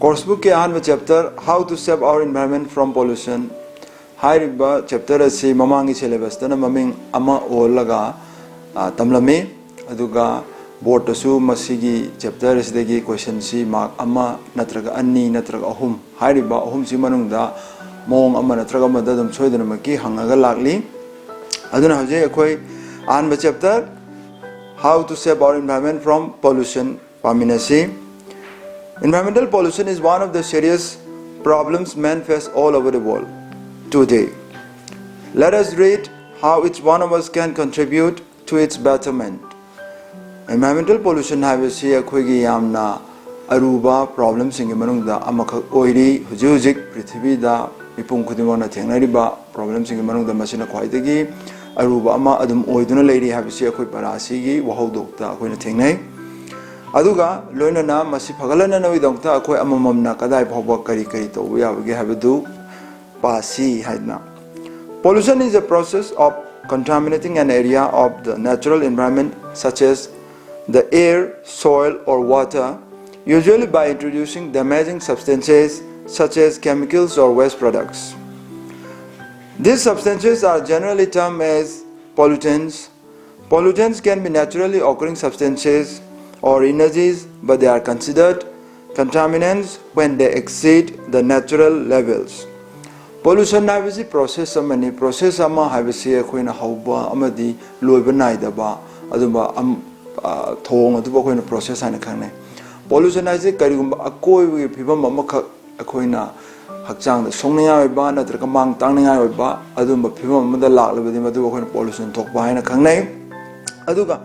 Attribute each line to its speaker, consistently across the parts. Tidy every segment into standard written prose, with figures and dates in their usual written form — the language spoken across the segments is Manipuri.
Speaker 1: Course book ke ahan chapter how to save our environment from pollution. Hairiba chapter asi mamangi syllabus tana maming ama olaga tamlami aduga board tasu masigi chapter asidagi question si mark ama natraga anni natraga ahum hairiba ahum si manungda mong ama natraga madadum soidana maki hangaga lagli aduna haje akoi ahan chapter how to save our environment from pollution paminasi. Environmental pollution is one of the serious problems men face all over the world today. Let us read how each one of us can contribute to its betterment. Environmental pollution haibasi akhoi yamna aruba problems singi manungda amakha oiri hujik prithibida mipum khudimona thengnariba problems singi manungda masina khwaidagi aruba ama adum oiduna leiri haibasi akhoi parasi gi wahodokta akhoi na thengnai aduga loinana masi phagalana navidongta akhoi amamamna kadai phawba kari to yabage habadu pasi haidna. Pollution is a process of contaminating an area of the natural environment such as the air, soil or water, usually by introducing damaging substances such as chemicals or waste products. These substances are generally termed as pollutants. Pollutants can be naturally occurring substances or energies, but they are considered contaminants when they exceed the natural levels. Pollution haibasi process amani process ama haibasi akoina hauba amadi loiba naidaba aduba thong aduba akoina process haina khangnai. Pollution haise karigumba akoi phibam amakha akoina hakchang da songninga oiba natraka mang tangninga oiba adumba phibam amada laklabadi madu akoina pollution thokba haina khangnai. Aduga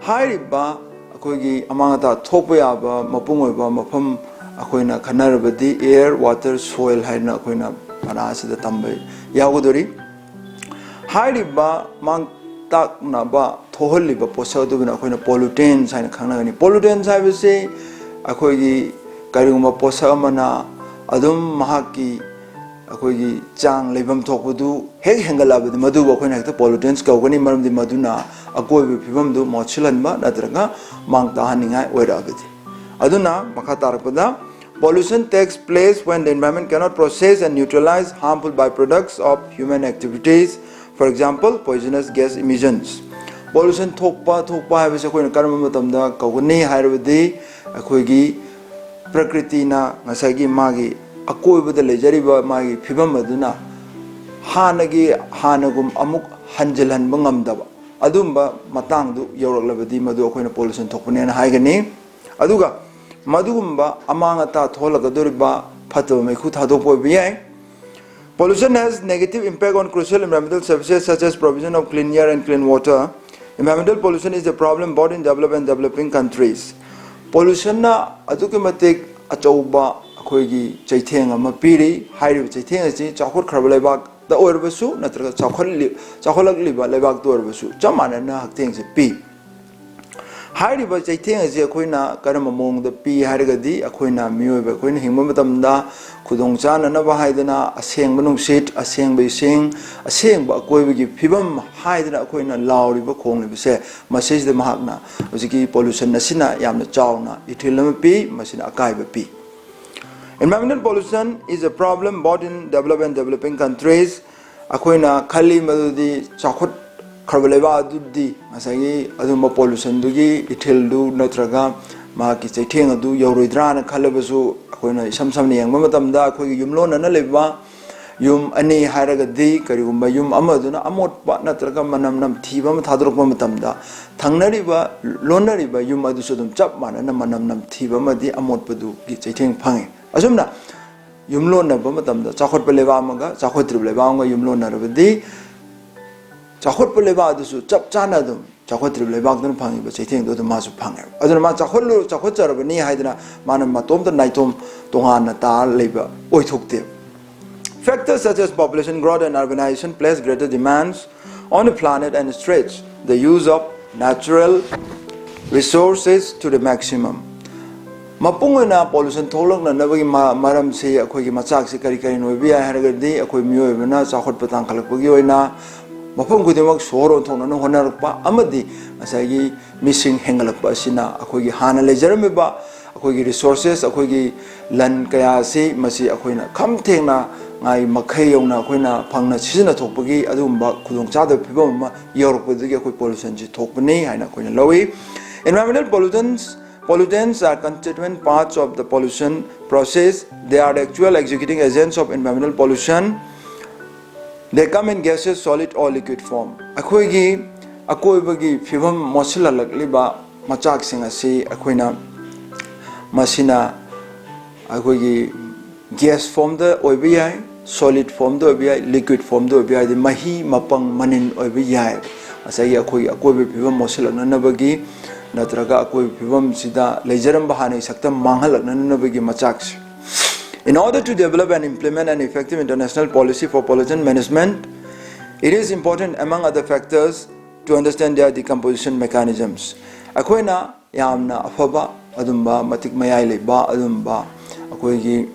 Speaker 1: hairiba akoigi amangata thokpa yaba mapung oiba mafam akoina khanarabadi air, water, soil haina akoina parasida tambai yagodori hairiba mang taknaba thoholiba posadubina akoina pollutants haina khanagani. Pollutants haibase akoigi kariguma posa amana adum mahaki akoigi chang leibam thokpadu hek hengalabadi madu akoina hekta pollutants kawgani maramdi maduna akoibi phibamdu mochilanba natraga mang tahaningai oirabadi aduna makha tarakpada. Pollution takes place when the environment cannot process and neutralize harmful byproducts of human activities, for example, poisonous gas emissions. Pollution thokpa haibase akoina karama matamda kawgani hairabadi akoigi prakriti na ngasagi magi akoibada lejariba magi phibam aduna hanagum amuk hanjalhanba ngamdaba adumba matangdu yawraklabadi madu akoina pollution thokpanena haigani. Aduga madugumba amangata tholagadoriba phataba mekhu thadokpa biyai. Pollution has negative impact on crucial environmental services such as provision of clean air and clean water. Environmental pollution is a problem both in developed and developing countries. Pollution na adukimatik achauba akoigi chaitheng ama piri hairi chaitheng asi chakhot kharba lebak da orbasu natraga chakholakliba lebak to orbasu chamana na hakteng se pi hairiba chaitheng asi akoina karama mong da pi harigadi akoina miyoiba akoina hingma matamda khudongchana na ba haidana asengba nungsit asengba ising asengba akoibagi phibam haidana akoina lauriba khonglibase message de mahakna hojiki pollution nasina yamna chawna ithilama pi masina akaiba pi. Environmental pollution is a problem both in developed and developing countries. Akoina khali madudi chakhot kharbaleba adudi masagi aduma pollution dugi ithildu natraga ma ki chaitheng adu yoroidra na khalabasu akoina samsamni yangma matamda akoigi yumlona na leba yum ani haragadi karigumba yum amaduna amotpa natraga manam nam thiba ma thadrokma matamda thangnariba lonariba yum adu sudum chap manana manam nam thiba madi amotpadu ki chaitheng phange asumna yumlon na bamatamda chakhot peleba amaga chakhot tribleba anga yumlon na rabadi chakhot peleba adusu chap chana dum chakhot tribleba dun phangi ba chaitheng do masu phange aduna ma chakhot charabani haidana manam matom da naitom tongan na ta leba oithokte. Factors such as population growth and urbanization place greater demands on the planet and stretch the use of natural resources to the maximum. Mapungana pollution tholok na nabagi maram se akoigi machak se kari kari noibiya haragadi akoi miyoibana chakhot patang khalakpagi oina mafam gudimak soro thongna no honarakpa amadi asagi missing hengalakpa asina akoigi hana lejarameba अखोगी रिसोर्सेस अखोगी लन कया से मसी अखोइना खम थेंगना ngai makhai yongna khoina phangna sisina thokpagi adumba khudong chada phibam ma yorokpadi ge khoi pollution ji thokpani haina khoina lowi. Environmental pollutants are constituent parts of the pollution process. They are the actual executing agents of environmental pollution. They come in gaseous, solid or liquid form. Akhoigi akoibagi phibam mosila lakliba machak sing asi akhoina masina akhoigi gas form the OBI, solid form the OBI, liquid form the OBI, the mahi mapang manin OBI. Asai akoi pibam mosilak nanabagi, natraga akoi pibam sida lejaram bahani sakta mangalak nanabagi machaks. In order to develop and implement an effective international policy for pollution management, it is important, among other factors, to understand their decomposition mechanisms. Akoina yamna afaba adumba matik mayai leba adumba akoigi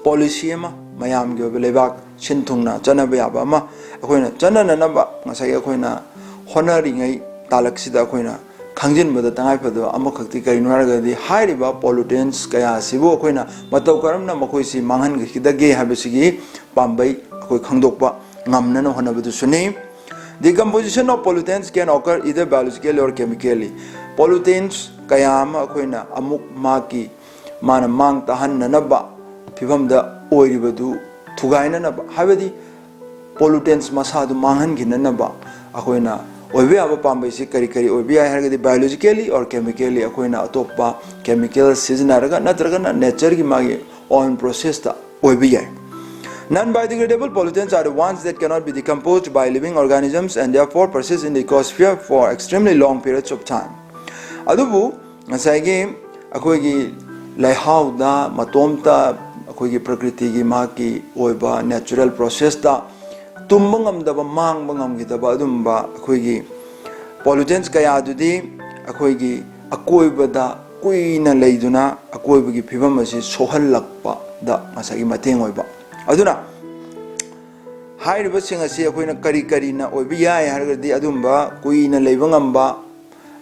Speaker 1: policy ma mayam ge belebak shinthungna chanaba yaba ma akoina chanana naba ngasai akoina honari ngai talaksida akoina khangjin bada tangai phado amakhakti kaino haraga di hairiba pollutants kaya sibo akoina matau karamna makoi si manghan gi dage habisigi pambai akoi khangdokpa ngamna na honabadu suni. Decomposition of pollutants can occur either biologically or chemically. Pollutants kaya ma akoina amuk maki mana mang tahan nanaba phibam da oiribadu thugaina na habadi pollutants masadu manghan ginanaba akoina oibe aba pambai si kari kari oibe harga di biologically or chemically akoina atoppa chemical sizinaraga natraga na nature gi magi own process ta oibe yai. Non-biodegradable pollutants are the ones that cannot be decomposed by living organisms and therefore persist in the ecosphere for extremely long periods of time. Adubu ngasai akoigi laihauda matomta akoigi prakriti gi maki oiba natural process ta tumbangam daba mangbangam gidaba adumba akoigi pollutants kaya adudi akoigi akoibada kuina leiduna akoibagi phibam asi sohallakpa da ngasai mateng oiba aduna hairiba sing asi akoina kari kari na oibi yai hargadi adumba kuina leibangamba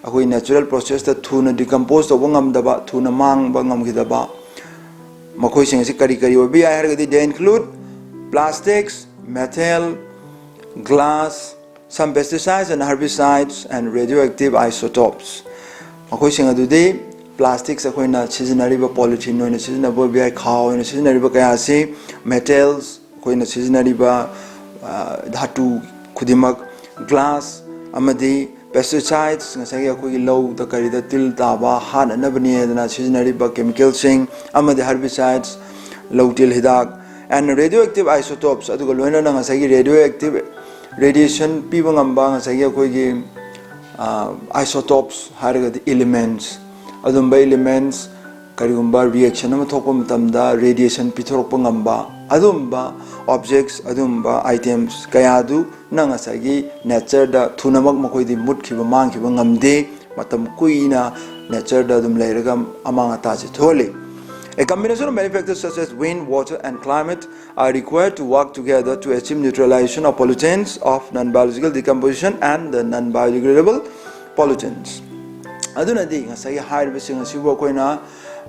Speaker 1: akoi natural process ta thuna decompose to bangam daba thuna mang bangam gidaba makoi sing asi kari kari oibi yai hargadi they include plastics, metal, glass, some pesticides and herbicides and radioactive isotopes. Makoi sing adudi plastics akoina seasonariba polythene oina seasonable bi khaw oina seasonariba kaya si metals akoina seasonariba dhatu khudimak glass amadi pesticides ngasai akoi low da kari da til taba han anabani edana seasonariba chemical sing amadi herbicides low til hidak and radioactive isotopes aduga loina na ngasai radioactive radiation piba ngamba ngasai akoi gi isotopes harga the elements adumba elements karigumba reaction ama thokpa matamda radiation pithorokpa ngamba adumba objects adumba items kayadu nangasagi nature da thunamak makoi di mutkhiba mangkhiba ngamde matam kuina nature da dum leiraga amanga ta chi tholi. A combination of many factors such as wind, water and climate are required to work together to achieve neutralization of pollutants of non-biological decomposition and the non-biodegradable pollutants. Adunadi ngasai hairiba sing asibo koina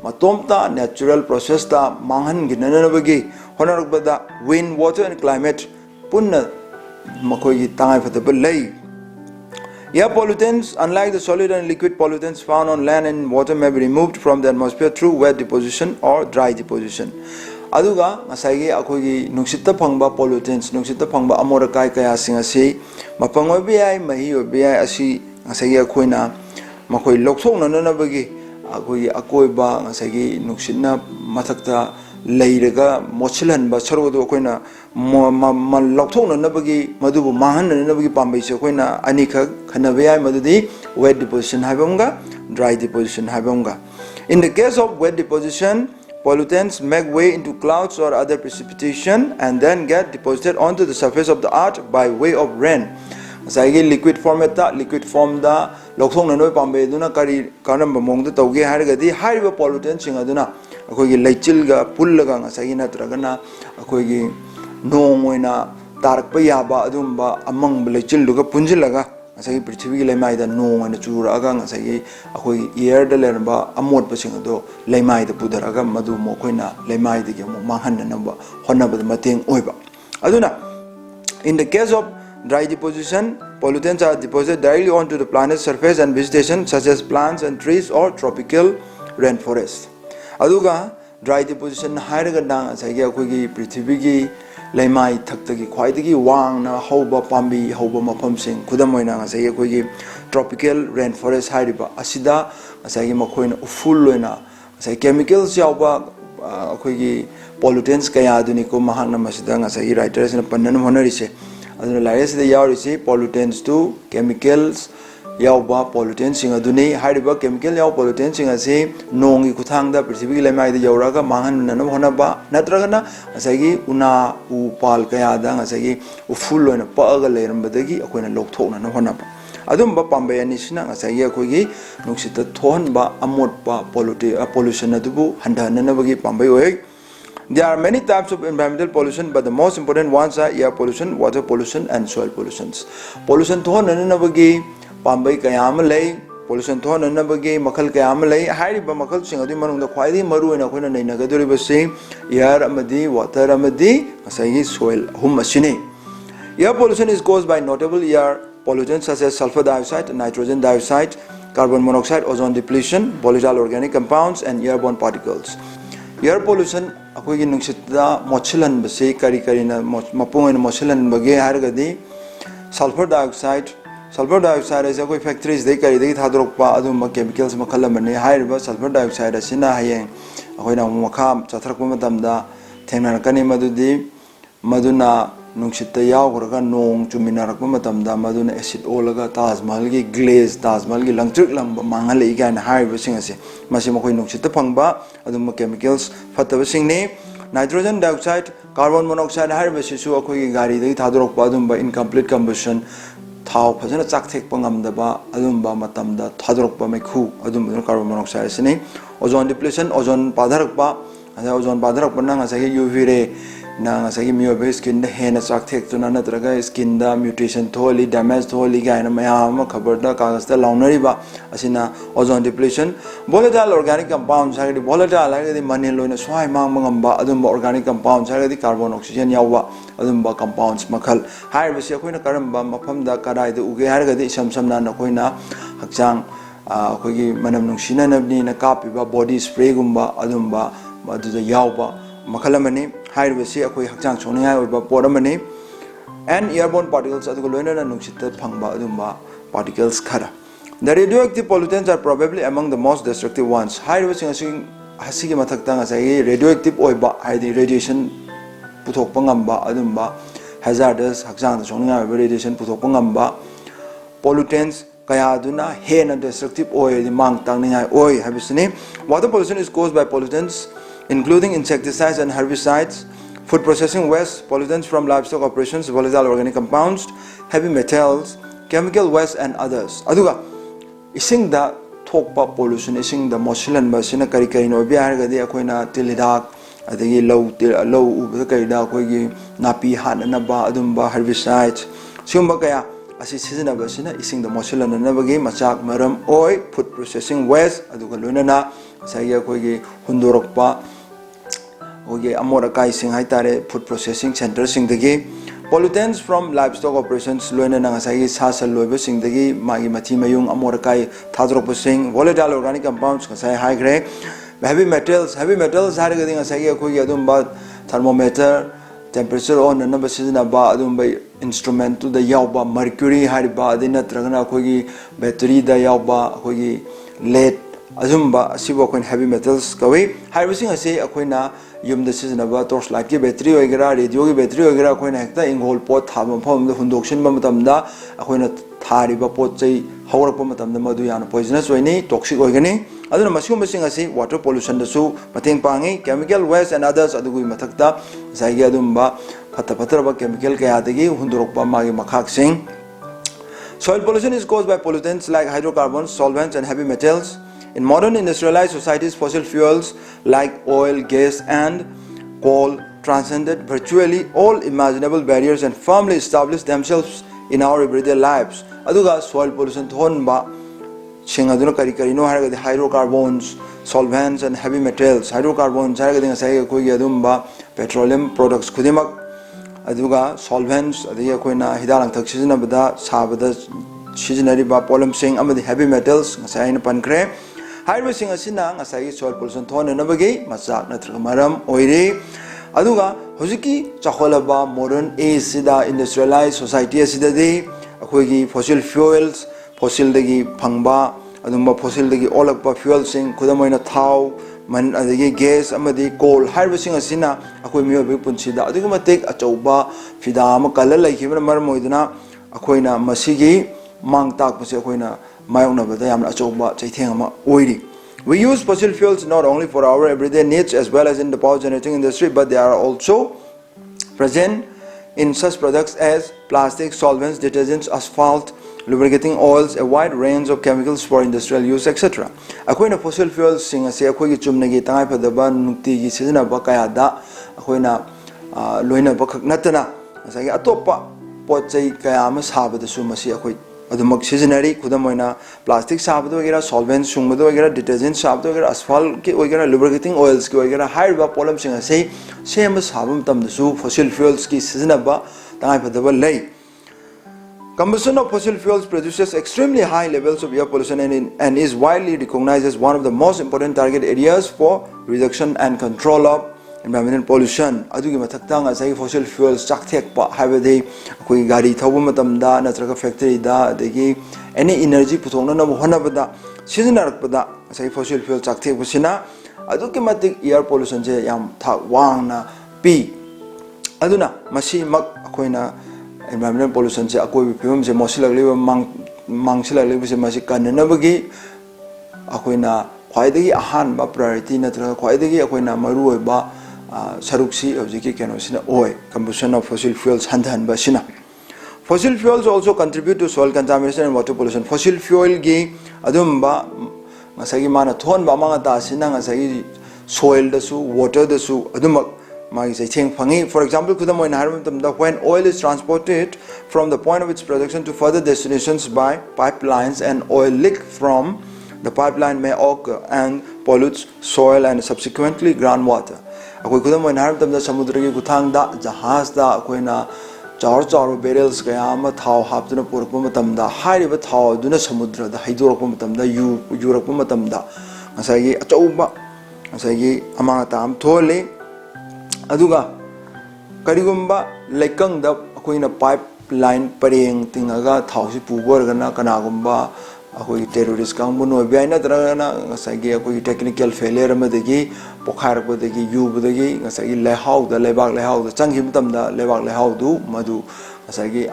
Speaker 1: matomta natural process ta manghan ginanabagi honarakbada wind, water and climate punna makoi tangai fataba lei. Air pollutants, unlike the solid and liquid pollutants found on land and water, may be removed from the atmosphere through wet deposition or dry deposition. Aduga ngasai akogi nuksitta phangba pollutants nuksitta phangba amorakai kaya sing asi mapangoi bi ai mahi obi ai asi ngasai akoina makoi lokthok nanabagi akoi akoiba ngasai nuksitna mathakta leiraga mochilan ba sargodo akoina lokthok nanabagi madubu mahan nanabagi pambai se akoina anikha khanabai madudi wet deposition habamga dry deposition habamga. In the case of wet deposition, pollutants make way into clouds or other precipitation and then get deposited onto the surface of the earth by way of rain. Asai liquid form da lokthong nanoi pambe duna kari karamba mongda tawge hargadi hariba pollutants sing aduna akoi gi leichil ga pullaga ngasai natragana akoi gi nong oina tarakpa yaba adumba amang leichil duga punjilaga ngasai prithvi laimai da nong ana churaga ngasai akoi air da lerba amot pasing ado laimai da pudaraga madu mo koina laimai de mo manghan na ba honna ba mateng oiba aduna in the case of dry deposition, pollutants are deposited directly onto the planet's surface and vegetation such as plants and trees or tropical rainforest. Aduga dry deposition hairaga na asagi akoigi prithvi gi laimai thakta gi khwaidagi wangna hoba pambi hoba mafamsing khudamoina asagi akoigi tropical rainforest hairiba asida asagi makoina uful loina asagi chemicals yauba akoigi pollutants kaya aduni ko mahana masida asagi writers na pannan honarise aduna laires the yaurisi pollutants to chemicals yauba pollutants sing aduni hariba chemical yau pollutants sing ase nongi kuthangda prithvi laimai da yauraga mangan nanam honaba natragana asagi una upal kaya da asagi uful loina paaga leirambadagi akoina lokthokna na honaba adumba pambe ani sina asagi akoigi nuksita thonba amotba pollution adubu handana bagi pambe oy. There are many types of environmental pollution, but the most important ones are air pollution, water pollution, and soil pollutions. Pollution to nanabagi, pambai kayam lay, pollution to nanabagi, makal kayam lay, high bamakal singadi manung the quaidi maru and akuna nagaduri basi, air amadi, water amadi, asagi soil humasine. Air pollution is caused by notable air pollutants such as sulfur dioxide, nitrogen dioxide, carbon monoxide, ozone depletion, volatile organic compounds, and airborne particles. Air pollution akoigi nungsitda mochilan basi kari na mapung en mochilan bage hargadi sulfur dioxide is akoi factories de kari de thadrokpa adum chemicals makhalamani hairiba sulfur dioxide asina hayeng akoina makha chathrakpa matamda thengna kani maduna nungsitda yaugurga nong chuminarakpa matamda maduna acid olaga Taj Mahal gi glaze Taj Mahal gi langchuk langba mangalei gan hariba singase masi makoi nungsitda phangba adum chemicals fataba singni nitrogen dioxide carbon monoxide hariba sisu akoi gari de thadrokpa adum incomplete combustion thau phajana chakthek pangamdaba adum matamda thadrokpa mekhu adum carbon monoxide sini ozone depletion ozone padharakpa ozone padharakpa nang asagi UV ray nang asagi miobe skin da hena chakthek tuna natraga skin da mutation tholi damage tholi gaina mayam khabar da kagas da launari ba asina ozone depletion volatile organic compounds hagadi volatile hagadi manil loina swai mang mangamba adum organic compounds hagadi carbon oxygen yawa adum compounds makhal hai basi akoina karamba mafam da karai da uge hargadi samsamna na koina hakchang akogi manam nungsina nabni na kapiba body spray gumba adum adu da yawa makhalamani hairibasi akoi hakchang chongai oiba poramani and airborne particles adugo loina na nungsita phangba adumba particles khara. The radioactive pollutants are probably among the most destructive ones. Hairibasi hasigi mathakta ngasai radioactive oiba haidi radiation puthokpa ngamba adumba hazardous hakchang chongai oiba radiation puthokpa ngamba pollutants kaya aduna hena destructive oil mang tangningai oi habisini. Water pollution is caused by pollutants including insecticides and herbicides, food processing waste, pollutants from livestock operations, volatile organic compounds, heavy metals, chemical waste, and others. Aduga, ising da thokpa pollution, ising da mosilan ba sina kari no biar gadi akoina tilidak, adagi low uba kari da akoigi napi hanana ba adumba herbicides, sumba kaya asi season ba sina ising da mosilan na bagi machak maram oi food processing waste aduga luna na sai akoigi hundorokpa Amorakai sing haitare food processing center sing dagi pollutants from livestock operations loina nangasai sasal loiba sing dagi magi mathi mayung amorakai thadrok sing volatile organic compounds kasai high grade heavy metals harigadi ngasai akoi adum ba thermometer temperature on number season ba adum ba instrument to the yauba mercury hariba adina tragana akoi battery da yauba akoi lead azumba asibo koin heavy metals kawi harvesting ase akoina yumda siznaba torchlight ki battery oigera radio ki battery oigera akoina hekta ingol pot thaba phom da hundoksin ba matamda akoina thariba pot chai haurakpa matamda madu yana poisonous oini toxic oigani aduna masum basing ase water pollution da su mateng pangi chemical waste and others adugui mathakta zaiga adumba phata chemical kaya dagi hundorokpa magi makhak sing. Soil pollution is caused by pollutants like hydrocarbons, solvents, and heavy metals. In modern industrialized societies, fossil fuels like oil, gas, and coal transcended virtually all imaginable barriers and firmly established themselves in our everyday lives. aduga soil pollution thon ba sing aduna kari kari no harga hydrocarbons solvents and heavy metals hydrocarbons harga ngasai ko gi adum ba petroleum products khudimak aduga solvents adhi ko na hidalang thak sijna bada sabada sijnari ba pollution sing amadi heavy metals ngasai na pankre hydro sing asina ngasai soil pollution thon na bagi masak na maram oire aduga hojiki chakholaba modern age sida industrialized society sida de akhoi fossil fuels fossil dagi phangba adumba fossil dagi olakpa fuel sing khudamoina thau man adagi gas amadi coal hydro sing asina akhoi miyo bi punsida aduga matek achauba fida ama kala laikhibna mar moiduna akhoina masigi mang tak pase akhoina mayongna bada yamna achauba chaitheng ama oiri. We use fossil fuels not only for our everyday needs as well as in the power generating industry, but they are also present in such products as plastic, solvents, detergents, asphalt, lubricating oils, a wide range of chemicals for industrial use, etc. Akoina fossil fuels sing ase akoi gi chumnagi tangai phadaba nukti gi sizna ba kaya da akoina loina ba khak natana asagi atopa pochai kaya ma sabada su masi akoi adumak seasonary khudamoina plastic sabdo wagera solvents sungdo wagera detergents sabdo wagera asphalt ke wagera lubricating oils ke wagera haiba pollution singa sei same sabum tamdasu fossil fuels ki seasonaba tangai phadaba lei. Combustion of fossil fuels produces extremely high levels of air pollution and is widely recognized as one of the most important target areas for reduction and control of environmental pollution. Adugi mathakta ngasai fossil fuels chakthek pa habedi koi gari thobu matamda natraga factory da degi any energy puthongna na honabada siznarakpada ngasai fossil fuel chakthek busina adugi matik air pollution je yam thak wangna pi aduna masi mak akoina environmental pollution je akoi phimam je mosilagli mangsilagli buse masi kananabagi akoina khwaidagi ahan ba priority natraga khwaidagi akoina maru oiba saruksi objeki kenosina oil combustion of fossil fuels handhan basina. Fossil fuels also contribute to soil contamination and water pollution. Fossil fuel gi adumba ngasagi mana thon ba manga ta sina ngasagi soil dasu water dasu adumak magi sai cheng phangi. For example, kudamoi naharam tamda when oil is transported from the point of its production to further destinations by pipelines, and oil leak from the pipeline may occur and pollutes soil and subsequently groundwater. Akoi kudamoi naharam tamda samudra gi kuthang da jahaz da akoina char barrels kaya ama thau haptuna purakpa matamda hairiba thau aduna samudra da haidorakpa matamda yurakpa matamda ngasai achauba ngasai amanga tam thole aduga karigumba laikang da akoina pipeline pareng tingaga thau si puborgana kanagumba akoi terrorist kangbu no biaina drana ngasai ge akoi technical failure amadagi pokharapodagi yubodagi ngasai lehau da lebak lehau da changhi matamda lebak lehau du madu ngasai ge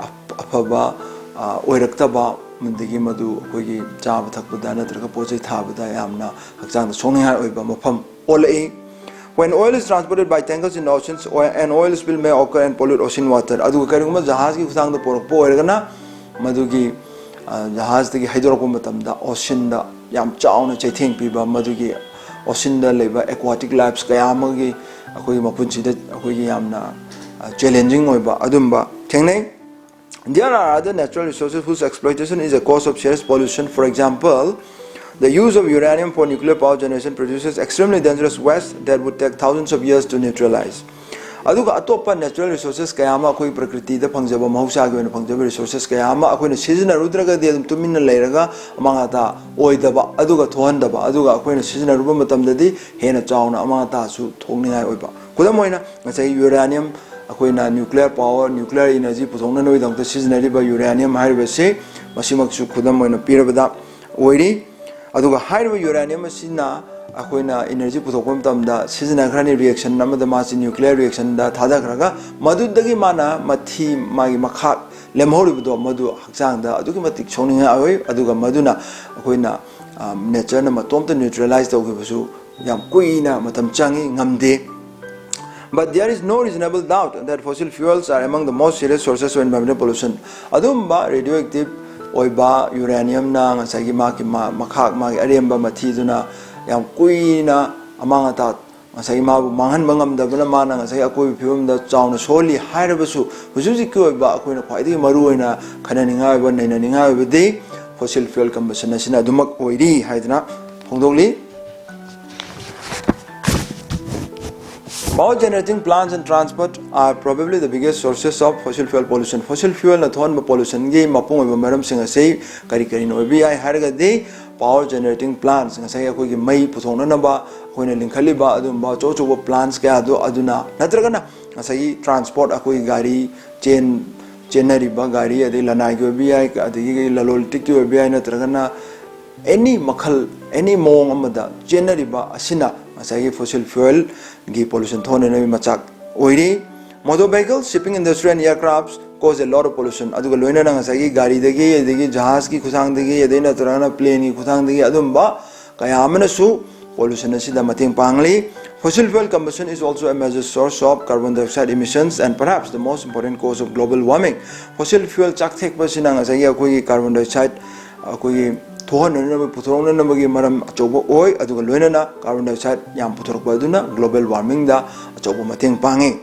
Speaker 1: afaba oiraktaba mundagi madu akoi ge chaba thakpada natraga pochai thabada yamna hakchang da songningai oiba mafam olai. When oil is transported by tankers in the oceans, an oil spill may occur and pollute ocean water. Adu kariguma jahaz ki khutang da porakpo oirgana madugi jahaz dagi hydrocarbon matamda ocean da yam chauna chaitheng piba madugi ocean da leba aquatic lives kaya amagi akoi mapunchi da akoi yamna challenging oiba adumba thengnai. There are other natural resources whose exploitation is a cause of serious pollution. For example, the use of uranium for nuclear power generation produces extremely dangerous waste that would take thousands of years to neutralize. Aduga atopa natural resources kayama akoi prakriti da phangjaba mahausa gi oina phangjaba resources kayama akoina sizna rudraga de tumina leiraga amanga ta oidaba aduga thohandaba aduga akoina sizna ruba matamdadi hena chauna amanga ta su thongningai oiba kudamoina ngasai uranium akoina nuclear power nuclear energy puthongna noi dangta sizna riba uranium hairibase masimaksu kudamoina pirabada oiri. Aduga haiba uranium asina akoina energy puthokpa matamda sizna khrani reaction namada masi nuclear reaction da thada khraga madudagi mana mathi magi makha lemhoribudo madu hakchang da adugi matik chongninga awai aduga maduna akoina nature na matomta neutralize tawgibasu yam kuina matam changi ngamde. But there is no reasonable doubt that fossil fuels are among the most serious sources of environmental pollution. Adumba radioactive oiba uranium na ngasagi maki makhak magi aremba mathi duna yam kuina amanga ta ngasai ma bu manghan bangam da bana mana ngasai akoi phibam da chauna soli hairabasu hujuji ki oiba akoina khwaidi maru oina khananinga oiba nainaninga oiba de fossil fuel combustion asina dumak oiri haidna hongdongli. Power generating plants and transport are probably the biggest sources of fossil fuel pollution. Fossil fuel na thon pollution gi mapung oiba maram singa sei kari kari no bi ai haraga de power generating plants nga sai akoi gi mai puthongna na ba koina lingkhali ba adum ba cho cho plants ka adu aduna natraga na nga sai transport akoi gari chenari ba gari ade lanai gi bi ai ade gi lalol tik gi bi ai natraga na any makhal any mong amada chenari ba asina asai fossil fuel gi pollution thone na machak oiri. Motor vehicles, shipping industry and aircrafts cause a lot of pollution. Aduga loina na asai gari dagi adegi jahaz ki khusang dagi adena tarana plane ki khusang dagi adum ba kaya amana su pollution asida mating pangli. Fossil fuel combustion is also a major source of carbon dioxide emissions and perhaps the most important cause of global warming. Fossil fuel chak thek pasina asai akoi carbon dioxide akoi thohon na puthorong na bagi maram achobo oi aduga loina na carbon dioxide yam puthorok ba aduna global warming da achobo mating pangi.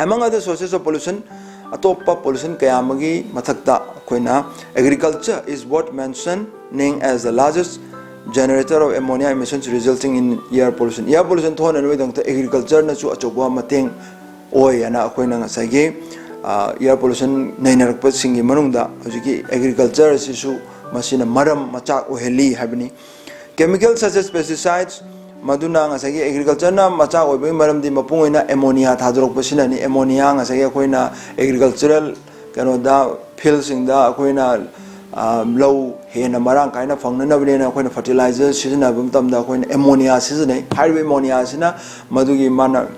Speaker 1: Among other sources of pollution atopa pollution kaya magi mathakta koina agriculture is what mentioning as the largest generator of ammonia emissions resulting in air pollution. Air pollution thon na dang ta agriculture na chu achobo mating oi ana koina ngasai ge air pollution nainak pa singi manungda hojiki agriculture sisu masina maram machak oheli habni. Chemicals such as pesticides maduna ngasai agriculture na machak oibai maram di mapung oina ammonia thadrok pasina ni ammonia ngasai koina agricultural kano da fields sing da koina low hena marang kaina phangna na bne na koina fertilizer seasona bum tam da koina ammonia season high ammonia sina madugi mana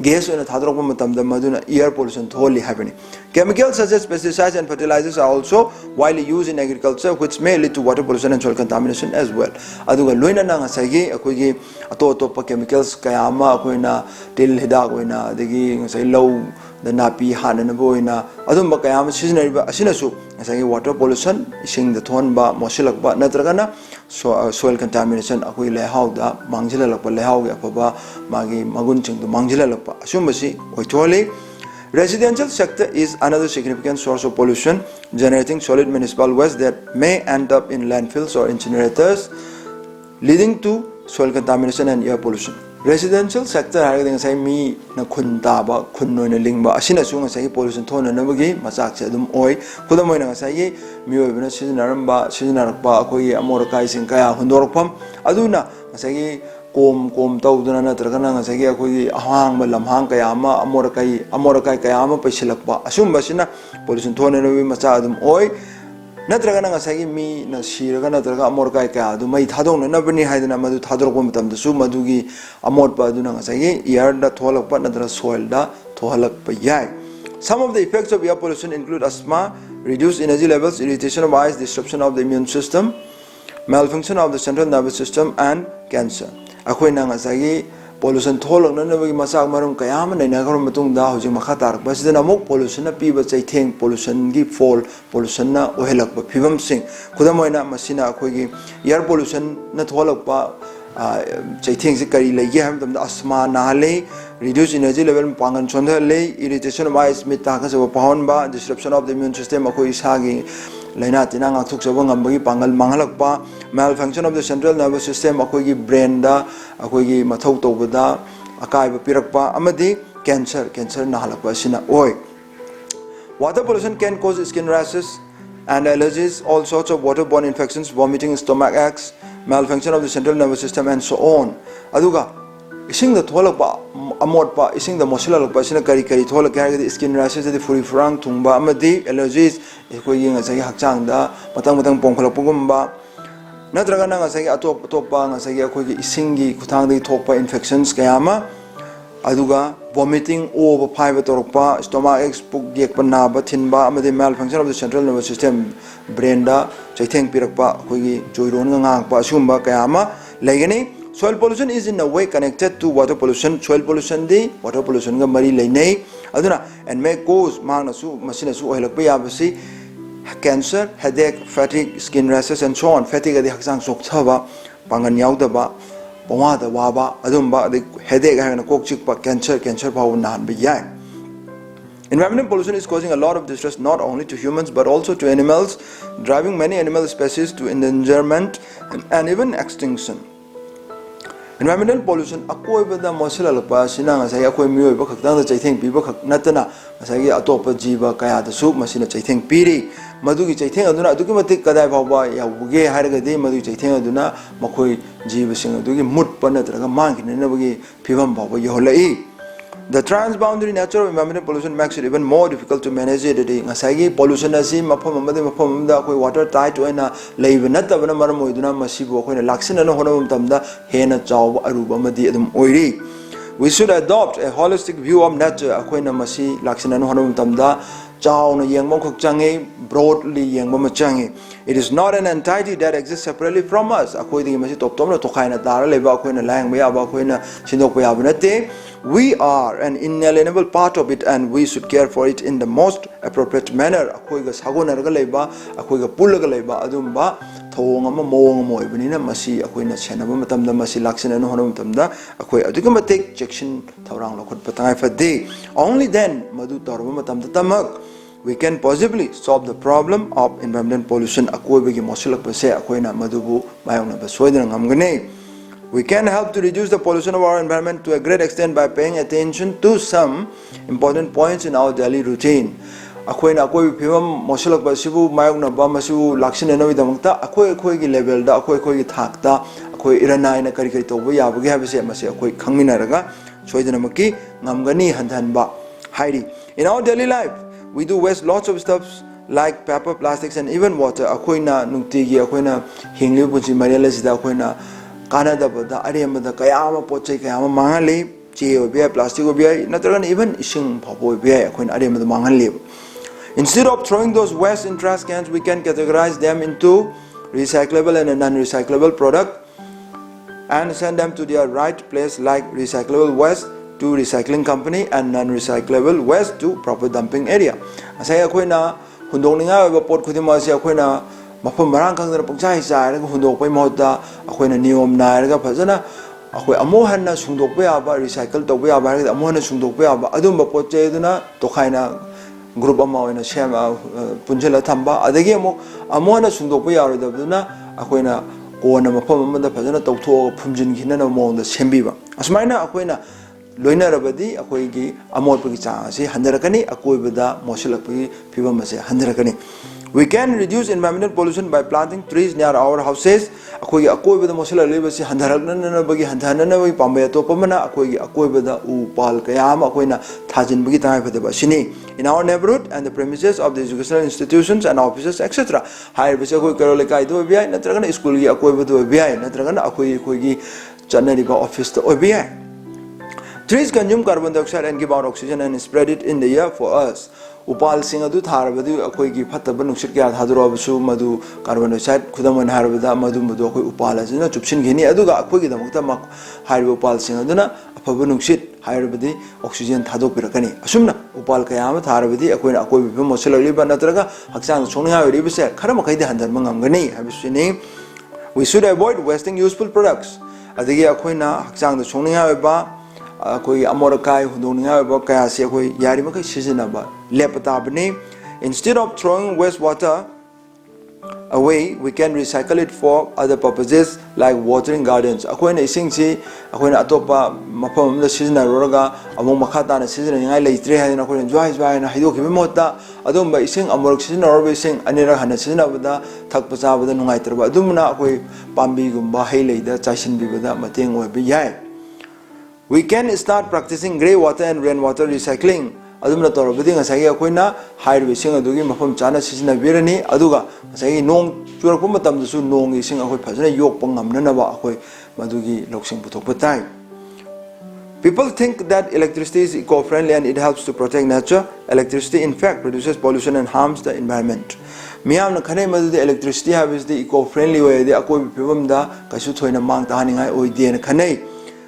Speaker 1: gas oina thadrok ba matam da maduna air pollution tholi happening. Chemicals such as pesticides and fertilizers are also widely used in agriculture, which may lead to water pollution and soil contamination as well. Aduga loina na ngasai gi akoi gi ato chemicals kaya ama akoina til hidak oina adegi ngasai low the napi hanana boina adum ba kaya ama seasonary ba asina su ngasai water pollution ising the thon ba mosilak ba natragana soil contamination akoi lehau da mangjila ba lehau ga ba magi magun ching du mangjila ba asumasi oitholi. Residential sector is another significant source of pollution, generating solid municipal waste that may end up in landfills or incinerators, leading to soil contamination and air pollution. Residential sector haraga ngasai mi na khun ta ba khun noina lingba asina su ngasai pollution thona na bagi machak che adum oi khudam oina ngasai mi oibna sijinarakba akoi amorakai sing kaya hundorakpam aduna ngasai kom tawduna natragana ngasai akoi ahang ba lamhang kaya ama amorakai kaya ama paisilakba asumba sina pollution thona na bi machak adum oi natragana ngasai mi na siraga natraga amorakai kaya adu mai thadong na bani haidana madu thadrokba matam da su madugi amorpa aduna ngasai air da tholakpa natra soil da thohalakpa yai. Some of the effects of air pollution include asthma, reduced energy levels, irritation of eyes, disruption of the immune system, malfunction of the central nervous system, and cancer. Akoi na ngasai pollution tholak na bagi masak marum kaya ma naina garum matung da hojing makha tarak ba sidana mok pollution na piba chaitheng pollution gi fall pollution na ohelak ba phibam sing khudam oina masina akoi gi air pollution na tholak ba chaitheng se kari lei ge ham dam da asthma na le reduced energy level pangan chondha le irritation of eyes mit ta ka se pahon ba disruption of the immune system akoi sa gi laina tina nga thuk chaba ngambagi pangal manghalak pa malfunction of the central nervous system akoi gi brain da akoi gi mathau tobada akai ba pirak pa amadi cancer na halak pa sina oi. Water pollution can cause skin rashes and allergies, all sorts of waterborne infections, vomiting, stomach aches, malfunction of the central nervous system, and so on. Aduga ising the tholak pa amot pa ising the mosilak pa sina kari tholak kaya the skin rashes the furi furang thungba amadi allergies ko ying ngasai hakchang da matang pongkholak pugumba natraga na ngasai atop pa ngasai ko gi ising gi kuthang de thokpa infections kaya ma aduga vomiting over 5 torpa stomach aches pug yek panna ba thinba amadi malfunction of the central nervous system brain da chaitheng pirakpa ko gi joiron ngang pa sumba kaya ma laigani. Soil pollution is in a way connected to water pollution. Soil pollution di water pollution ga mari lainai aduna and may cause magna su masina su oilak pa yabasi cancer, headache, fatigue, skin rashes, and so on. Fatigue adi haksang sok thaba pangan yaudaba pawada waba adumba the headache hangana kok chikpa cancer power nan bi yai. Environmental pollution is causing a lot of distress not only to humans but also to animals, driving many animal species to endangerment and even extinction. Environmental pollution akoi bada mosila lapa sina ngasai akoi mioi ba khakdang da chaitheng piba khak natana ngasai atopa jiba kaya da su masina chaitheng piri madugi chaitheng aduna adugi matik kadai bawba yabuge haraga de madugi chaitheng aduna makoi jiba sing adugi mut panatraga mangkine na bagi phibam bawba yohlai. The transboundary nature of environmental pollution makes it even more difficult to manage it. Ngasai pollution asi mafam amada akoi water tight oina leiba natabana maram oiduna masibu akoi laksina no honam tamda hena chaw aruba madi adum oiri. We should adopt a holistic view of nature akoi na masi laksina no honam tamda chaw na yengmam khok changi broadly yengmam changi. It is not an entity that exists separately from us. Akoi di masi top na tokai na dara leba akoi na lang baya ba akoi na sindok baya banate. We are an inalienable part of it and we should care for it in the most appropriate manner. Akoi ga sagonarga leba akoi ga pulaga leba adumba thong ama mong mo ibnina masi akoi na chenaba matamda masi laksina no honam matamda akoi aduga matek section thorang lo khut patangai fade. Only then madu torba matamda tamak we can possibly solve the problem of environmental pollution. Akoi bagi mosilak pase akoi na madubu mayong na basoidana ngamgane. We can help to reduce the pollution of our environment to a great extent by paying attention to some important points in our daily routine. Akoi na akoi phimam mosilak basibu mayong na ba masibu laksina na widamta akoi gi level da akoi gi thak da akoi iranai na kari tobu yabagi habise masi akoi khangminaraga soidana maki ngamgani handhan ba hairi. In our daily life we do waste lots of stuff like paper, plastics and even water. Akoi na nungtigi akoi na hingli punchi mariala sida akoi na Canada bada aremada kayama pochai kayama mangali che obia plastic obia natragan even ising phapo obia akhoin aremada mangali. Instead of throwing those waste in trash cans, we can categorize them into recyclable and non-recyclable product and send them to their right place, like recyclable waste to recycling company and non-recyclable waste to proper dumping area. Asai akhoin na hundongninga ba pot khudima se akhoin na mafam marang kang na pagchai chai raga hundok pai mohta akoi na niyom nai raga phajana akoi amo hanna sungdok pa aba recycle to pa aba raga amo hanna sungdok pa aba adum ba pot chai duna to khaina group ama oina sem punjela thamba adagi amo hanna sungdok pa yaro dabduna akoi na kona mafam amada phajana tawtho phumjin khina na mo da sembi ba asmaina akoi na loina rabadi akoi gi amor pa gi cha si handarakani akoi bada mosilak pa phibam ase handarakani. We can reduce environmental pollution by planting trees near our houses. Akoi akoi bada mosila lebasi handarakna na bagi handana na bagi pambaya to pamana akoi bada upal kayama akoi na thajin bagi tangai phade ba sini in our neighborhood and the premises of the educational institutions and offices etc. Higher basi akoi karole kai do biai natragana school gi akoi bada biai natragana akoi gi chanari ba office to biai. Trees consume carbon dioxide and give out oxygen and spread it in the air for us. Upal sing adu tharabadu akoi gi phattaba nuksit kya thadrobasu madu carbon dioxide khudamon harabada madu akoi upal asina chupsin gini aduga akoi gi damakta mak hairu upal sing aduna afaba nuksit hairabadi oxygen thadok pirakani asumna upal kayama tharabadi akoi akoi bi mosilali ba natraga haksang chongninga ri bise kharama kaide handar mangamgani habisini. We should avoid wasting useful products adigi akoi na haksang chongninga ba koi amorakai hundongninga ba kaya se koi yari makai season ba lepata. Instead of throwing wastewater away, we can recycle it for other purposes like watering gardens. Akoi na ising si akoi na atopa mapam da season roga among makata na season ngai leitre ha na akoi joy na hido ki mota adum ba ising amorok season or ba ising anira hana season ba thak pacha ba nungai terba adum na akoi pambi gumba hei leida chaisin bi ba mateng oi bi yai. We can start practicing grey water and rainwater recycling. Adumna torobadi ngasai akoi na hair bising adugi mafam chana sisina birani aduga ngasai nong churakpa matam dasu nong ising akoi phajana yok pangamna na ba akoi madugi loksing puthokpa tai. People think that electricity is eco-friendly and it helps to protect nature. Electricity in fact produces pollution and harms the environment. Miyam na khanai madudi electricity habis the eco-friendly way de akoi bipam da kasu thoina mang tahaningai oide na khanai.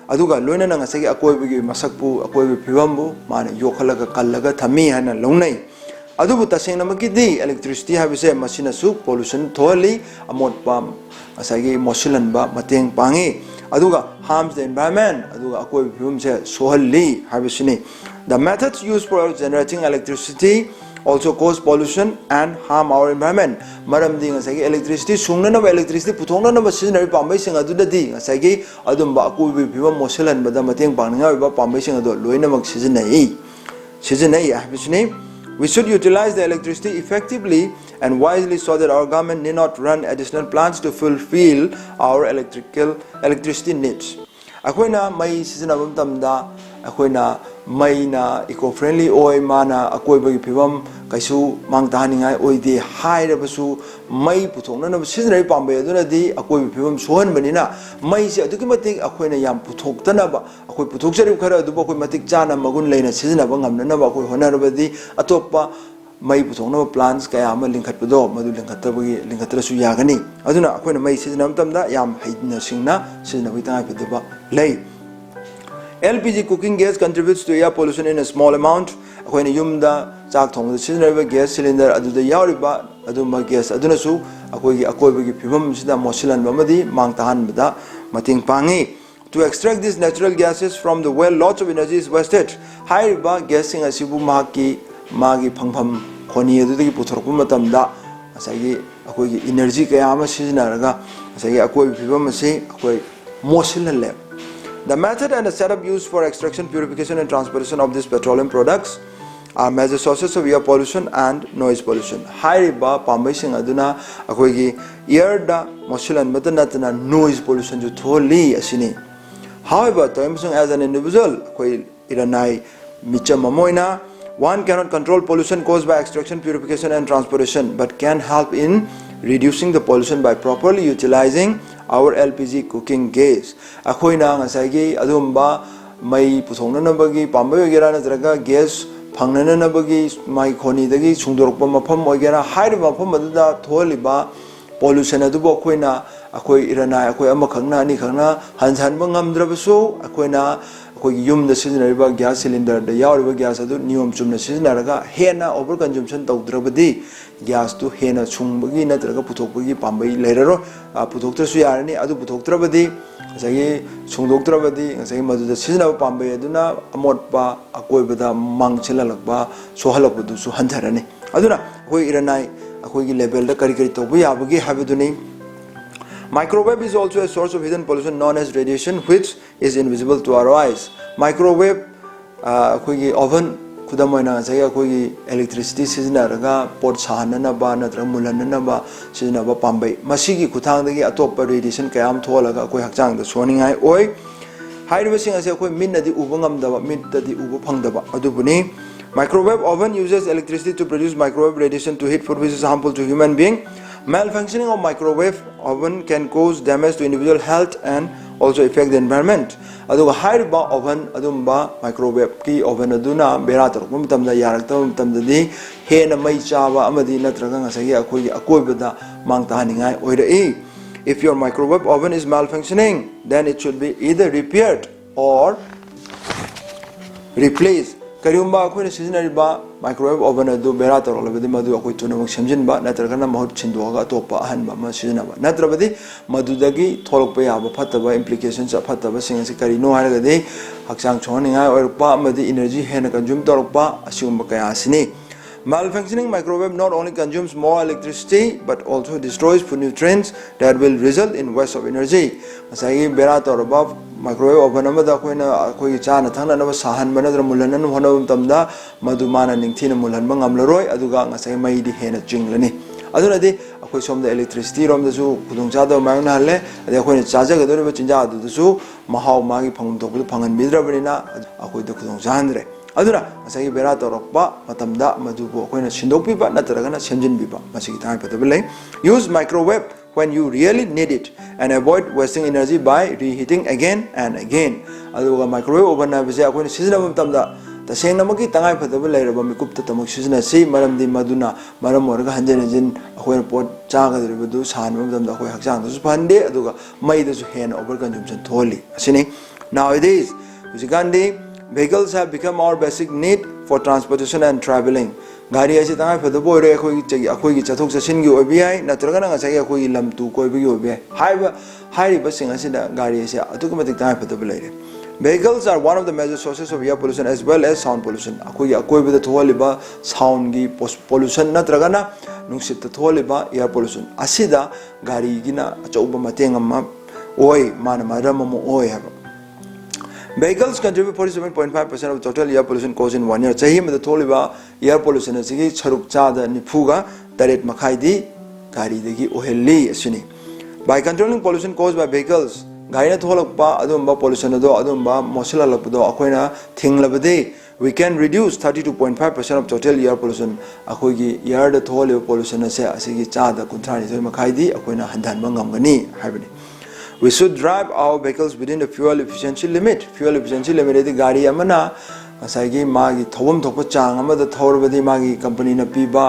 Speaker 1: Aduga loina na ngasagi akoi bigi masakpu akoi bi phibambu mane yokhalaga kallaga thami hana longnai adubu tasengna makidi electricity habise masina su pollution tholi amot pam asagi mosilan ba mateng pangi aduga harms the environment aduga akoi phibum se sohalli habisini. The methods used for generating electricity also cause pollution and harm our environment. Maram di ngasai electricity sungna na electricity puthongna na sisinari pambai sing aduda di ngasai gi adumba akoi phibum moselan bada mateng pangninga ba pambai sing adu loina mak sisinai habisini. We should utilize the electricity effectively and wisely so that our government need not run additional plants to fulfill our electricity needs. Akoina mai sisinabam tamda akoina mai na eco-friendly oi mana akoi bagi phibam kaisu mangtahaningai oide hairabasu mai puthongna na sisinai pambe aduna di akoi phibam sohan banina mai se aduki matik akoina yam puthoktana ba akoi puthokjari khara adu ba akoi matik chana magun leina sisinaba ngamna na ba akoi honarabadi atoppa mai puthongna plants kaya ama lingkhatpado madu lingkhatrasu yagani aduna akoina mai sisinam tamda yam haidna singna sisinabai tangai pedaba lei. LPG cooking gas contributes to air pollution in a small amount. Akoina yumda chak thongda sisinaba gas cylinder aduda yauriba aduma gas adunasu akoigi akoibagi phibam sida mosilan bamadi mangtahan bada mating pangi. To extract these natural gases from the well, lots of energy is wasted. Haiba gasing asibu magi phangpham khoni adudagi puthorpa matamda asagi akoigi energy kaya ama sisinaraga asagi akoi phibam ase akoi mosilan. The method and the setup used for extraction, purification and transportation of these petroleum products are major sources of air pollution and noise pollution. Hairiba pambai sing aduna akoigi air da mosilan matanatana noise pollution ju tholi asini. However, as an individual akoi iranai micha mamoina one cannot control pollution caused by extraction, purification and transportation, but can help in reducing the pollution by properly utilizing our LPG cooking gas. Akoina ngasai adumba mai puthongna nabagi pambai ogera natraga gas phangnana nabagi mai khoni dagi sungdorokpa mafam ogera hairi mafam aduda tholiba pollution adubo akoina akoi irana akoi ama khangna ani khangna hansanba ngamdrabasu akoina akoi yumda sizinariba gas cylinder da yauriba gas adu niyom chumna sizinaraga hena over consumption tawdrabadi gas to hena chungbagi natraga puthokbagi pambai leiraro puthoktrasu yarani adu puthoktrabadi asagi chungdoktrabadi asagi maduda sizinaba pambai aduna amotpa akoibada mangchilalakba sohalakbudu su hantarani aduna akoi iranai akoi gi level da kari tawba yabagi habiduni. Microwave is also a source of hidden pollution known as radiation, which is invisible to our eyes. Microwave akoi oven kudamoina say akoi electricity sizinaraga pot sahananaba natra mulananaba sizinaba pambai masigi kuthangdagi atoppa radiation kayam tholaga akoi hakchang da soningai oi hairiba sing ase akoi minnadi uba ngamdaba mittadi uba phangdaba adubuni. Microwave oven uses electricity to produce microwave radiation to heat food, which is harmful to human being. Malfunctioning of microwave oven can cause damage to individual health and also affect the environment. Aduga hairiba oven adumba microwave ki oven aduna bera torokpa matamda yaraktaba matamdadi hena mai chaba amadi natraga ngasagi akoibada mangtahaningai oirai. If your microwave oven is malfunctioning, then it should be either repaired or replaced. Kariumba akoi sizinariba microwave oven adu bera torolabadi madu akoi tunamak semjinba natragana mahut chinduaga topa ahanba ma sizinaba natrabadi madudagi tholokpa yaba phattaba implications phattaba singasi karino haragadi hakchang chhoningai oirpa amadi energy hena consume torokpa asumba kaya asini. Malfunctioning microwave not only consumes more electricity but also destroys food nutrients that will result in waste of energy. Masai bera torba microwave oven amada akoi chana thangna na sahan banadra mulanan honam tamda madumana ningthina mulanba ngamlaroi aduga ngasai mai di hena jinglani aduna di akoi somda electricity rom da su khudongchada maingna halle ade akoi chaja gadore chinja adu su mahau magi phangum tokbu phangan bidrabanina akoi da khudongchandre aduna ngasai bera torokpa matamda madubo akoi na sindokpiba natragana semjinbiba masigi thai patabale. Use microwave when you really need it and avoid wasting energy by reheating again and again. Aduga microwave oven na bise akoi sizinaba matamda tasengna maki tangai phataba leiraba mikupta tamak sizina si maramdi maduna maram oraga hanjin akoi pot chaga deribadu sanba matamda akoi hakchang su phande aduga mai da su hen over consumption tholi asini. Nowadays Ujigandi vehicles have become our basic need for transportation and traveling gari ase tangai phada boire akoi gi chathok chasin gi obi ai natraga na ngasai akoi lam tu koi bi obi ai hai ba sing asida gari ase atukumatik tangai phada belaire. Vehicles are one of the major sources of air pollution as well as sound pollution. Akoi bida tholiba sound gi pollution natraga na nungsit tholiba air pollution asida gari gina achauba mateng amma oi mana maram mo oi ha. Vehicles contribute 47.5% of total air pollution caused in 1 year. Chahi me tholiba air pollution asigi charuk chada nifuga taret makhai di gari degi ohelli asini. By controlling pollution caused by vehicles gari na tholakpa adumba pollution ado adumba mosila lakpado akoina thinglabade we can reduce 32.5% of total air pollution. Akoi gi air da tholiba pollution ase asigi chada kunthani thoi makhai di akoina handan bangamgani haibani. We should drive our vehicles within the fuel efficiency limit. Fuel efficiency limit is the gari amana asagi magi thobam thokpa chang amada thorabadi magi company na piba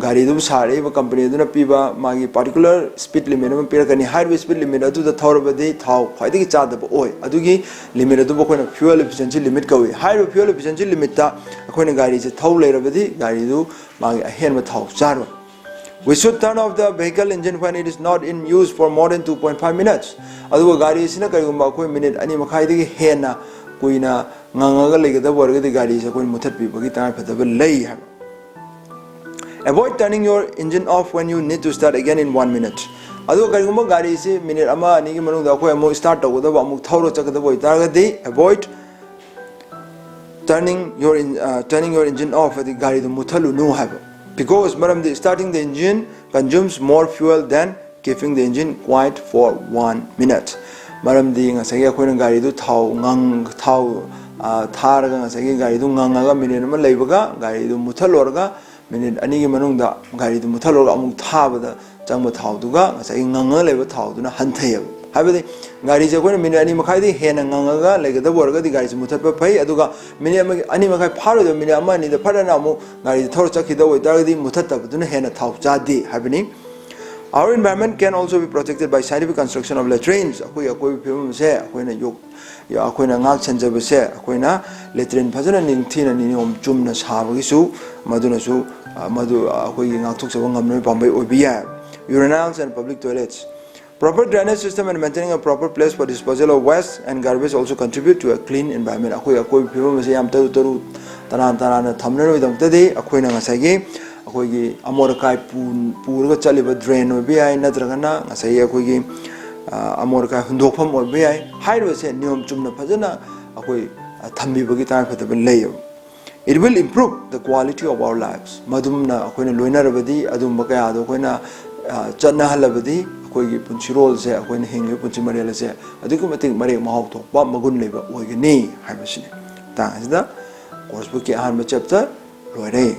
Speaker 1: gari du sare ba company du na piba magi particular speed limit ma pirakani highway speed limit adu da thorabadi thau khwaidagi chada ba oi adugi limit adu ba koina fuel efficiency limit kawi highway fuel efficiency limit ta koina gari je thau leirabadi gari du magi ahen ma thau charo. We should turn off the vehicle engine when it is not in use for more than 2.5 minutes. Adu gari sina karigumba koi minute ani makhai dagi hena koina ngangaga legada borga di gari sa koi muthat pi bagi tangai phataba lei ha. Avoid turning your engine off when you need to start again in 1 minute. Adu karigumba gari se minute ama ani gi manung da koi amu start tawada ba amu thauro chakada boi targadi avoid turning your engine off at the gari the muthalu no have. Because starting the engine consumes more fuel than keeping the engine quiet for 1 minute. Maramdi ngasagi akoina gari du thau tharaga ngasagi gari du ngangaga minute ma leibaga gari du muthalorga minute ani gi manungda gari du muthalorga amuk thabada changba thau duga ngasagi nganga leiba thau duna hanthayab. Habadi gari je koina minute ani makhai di hena ngangaga legada borga di gari se muthatpa phai aduga minute ani makhai pharo do minute ama ni da phadana amu gari thor chakhida oi targadi muthatab duna hena thau chadi habani. Our environment can also be protected by scientific construction of latrines. Akoi phim se akoina yok ya akoina ngak chanjaba se akoina latrine phajana ningthina niom chumna sabagi su maduna su madu akoi ngak thok sabang ngamne pambai obiya. Urinals and public toilets. Proper drainage system and maintaining a proper place for disposal of waste and garbage also contribute to a clean environment. Akoi phim se yam taru taran thamna no dangtadi akoina ngasagi akoi gi amor kai purga chaliba drain obi ai nadragana ngasai akoi gi amor kai hundokpham obi ai hairo se niom chumna phajana akoi thambi bagi ta phatab lei. It will improve the quality of our lives. Madumna akoina loina rabadi adum bakaya ado koina chana halabadi akoi gi punchirol se akoina hengli punchi marela se adiku mating mare mahau to ba magun leba oigani haibasini ta asida course book ki ahan chapter loire.